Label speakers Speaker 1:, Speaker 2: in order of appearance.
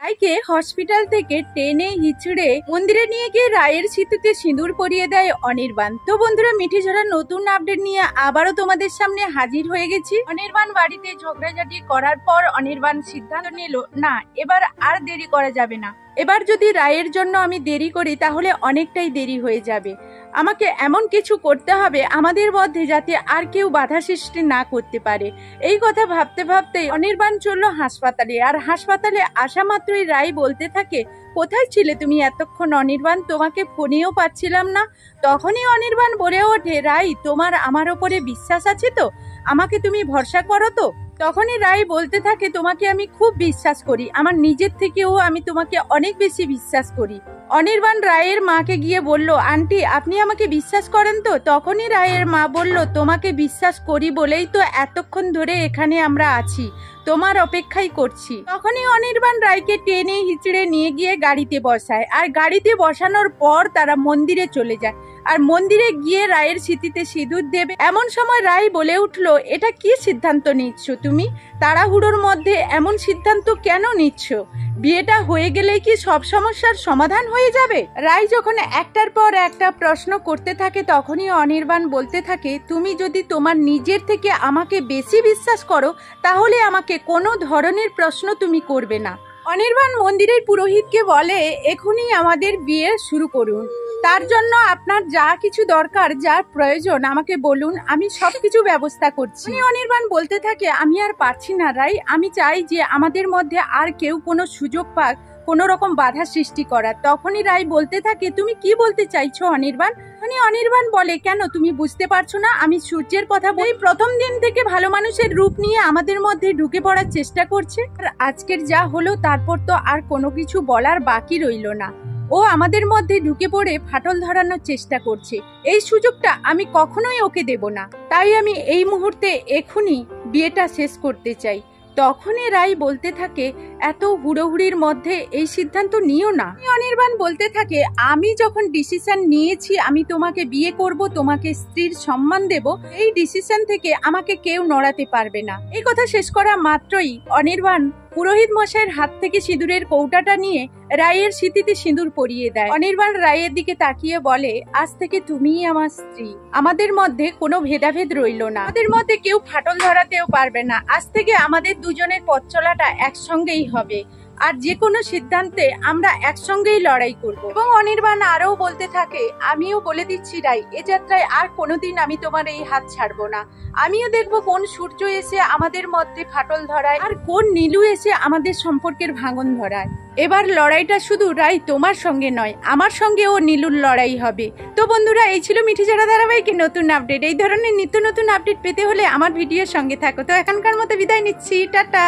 Speaker 1: রায়কে হসপিটাল থেকে টেনে হিচড়ে মন্দিরে নিয়ে গিয়ে রায়ের সিঁথিতে সিঁদুর পরিয়ে দেয় অনির্বাণ। তো বন্ধুরা, মিঠি ঝরার নতুন আপডেট নিয়ে আবারও তোমাদের সামনে হাজির হয়ে গেছি। অনির্বাণ বাড়িতে ঝগড়াঝাটি করার পর অনির্বাণ সিদ্ধান্ত নিল, না এবার আর দেরি করা যাবে না। এবার যদি রায়ের জন্য আমি দেরি করি তাহলে অনেকটাই দেরি হয়ে যাবে। আমাকে এমন কিছু করতে হবে আমাদের মধ্যে যাতে আর কেউ বাধা সৃষ্টি না করতে পারে। এই কথা ভাবতে ভাবতে অনির্বাণ চলল হাসপাতালে। আর হাসপাতালে আসা মাত্রই রায় বলতে থাকে, কোথায় ছিলে তুমি এতক্ষণ অনির্বাণ? তোমাকে ফোনেও পাচ্ছিলাম না। তখনই অনির্বাণ বলে ওঠে, রায় তোমার আমার ওপরে বিশ্বাস আছে তো? আমাকে তুমি ভরসা করো তো? তখনই রায় বলতে থাকে, তোমাকে আমি খুব বিশ্বাস করি, আমার নিজের থেকেও আমি তোমাকে অনেক বেশি বিশ্বাস করি। অনির্বাণ রায়ের মাকে গিয়ে বলল, আন্টি আপনি আমাকে বিশ্বাস করেন তো? তখনই রায়ের মা বলল, তোমাকে বিশ্বাস করি বলেই তো এতক্ষণ ধরে এখানে আমরা আছি, তোমার অপেক্ষাই করছি। তখনই অনির্বাণ রায়কে টেনে হিচড়ে নিয়ে গিয়ে গাড়িতে বসায়। আর গাড়িতে বসানোর পর তারা মন্দিরে চলে যায়। আর মন্দিরে গিয়ে রায়ের সিঁথিতে সিঁদুর দেবে। এমন সময় রায় বলে উঠলো, এটা কি সিদ্ধান্ত নিচ্ছ তুমি? তাড়াহুড়োর মধ্যে এমন সিদ্ধান্ত কেন নিচ্ছ? বিয়েটা হয়ে গেলে কি সব সমস্যার সমাধান হয়ে যাবে? রায় যখন একটার পর একটা প্রশ্ন করতে থাকে তখনই অনির্বাণ বলতে থাকে, তুমি যদি তোমার নিজের থেকে আমাকে বেশি বিশ্বাস করো তাহলে আমাকে কোনো ধরনের প্রশ্ন তুমি করবে না। অনির্বাণ মন্দিরের পুরোহিতকে বলে, এখনই আমাদের বিয়ে শুরু করুন। তার জন্য আপনার যা কিছু দরকার, যা প্রয়োজন আমাকে বলুন, আমি সবকিছু ব্যবস্থা করছি। অনির্বাণ বলতে থাকে, আমি আর পারছি না রাই, আমি চাই যে আমাদের মধ্যে আর কেউ কোনো সুযোগ পাক কোন রকম বাধা সৃষ্টি করার। তখনই রায় বলতে থাকে, তুমি কি বলতে চাইছো অনির্বাণ? অনির্বাণ বলে, কেন তুমি বুঝতে পারছো না? আমি সূর্যের কথা বলি। প্রথম দিন থেকে ভালো মানুষের রূপ নিয়ে আমাদের মধ্যে ঢুকে পড়ার চেষ্টা করছে। আর আজকের যা হলো তারপর তো আর কোনো কিছু বলার বাকি রইল না। ও আমাদের মধ্যে ঢুকে পড়ে ফাটল ধরানোর চেষ্টা করছে। এই সুযোগটা আমি কখনোই ওকে দেব না। তাই আমি এই মুহূর্তে এখনই বিয়েটা শেষ করতে চাই। তখনই রায় বলতে থাকে, এত হুড়োহুড়ির মধ্যে এই সিদ্ধান্ত নিও না। অনির্বাণ বলতে থাকে, আমি যখন ডিসিশন নিয়েছি আমি তোমাকে বিয়ে করব, তোমাকে স্ত্রীর সম্মান দেব, এই ডিসিশন থেকে আমাকে কেউ নড়াতে পারবে না। এই কথা শেষ করা মাত্রই অনির্বাণ পুরোহিত মশাইয়ের হাত থেকে সিঁদুরের কৌটাটা নিয়ে রায়ের সিঁথিতে সিঁদুর পরিয়ে দেয়। অনির্বাণ রায়ের দিকে তাকিয়ে বলে, আজ থেকে তুমিই আমার স্ত্রী। আমাদের মধ্যে কোনো ভেদাভেদ রইল না। আমাদের মধ্যে কেউ ফাটল ধরাতেও পারবে না। আজ থেকে আমাদের দুজনের পথ চলাটা একসঙ্গেই হবে। আর যে কোনো সিদ্ধান্তে আমরা একসঙ্গেই লড়াই করব। এবং অনির্বাণ আরও বলতে থাকে, আমিও বলে দিচ্ছি রাই, এ যাত্রায় আর কোনোদিন আমি তোমার এই হাত ছাড়বো না। আমিও দেখবো কোন সূর্য এসে আমাদের মধ্যে ফাটল ধরায় আর কোন নীলু এসে আমাদের সম্পর্কের ভাঙন ধরায়। এবার লড়াইটা শুধু রাই তোমার সঙ্গে নয়, আমার সঙ্গেও নীলুর লড়াই হবে। তো বন্ধুরা, এই ছিল মিঠি ঝরা ধারাবাহিকের নতুন আপডেট। এই ধরনের নিত্য নতুন আপডেট পেতে হলে আমার ভিডিওর সঙ্গে থাকো। তো এখনকার মতো বিদায় নিচ্ছি, টাটা।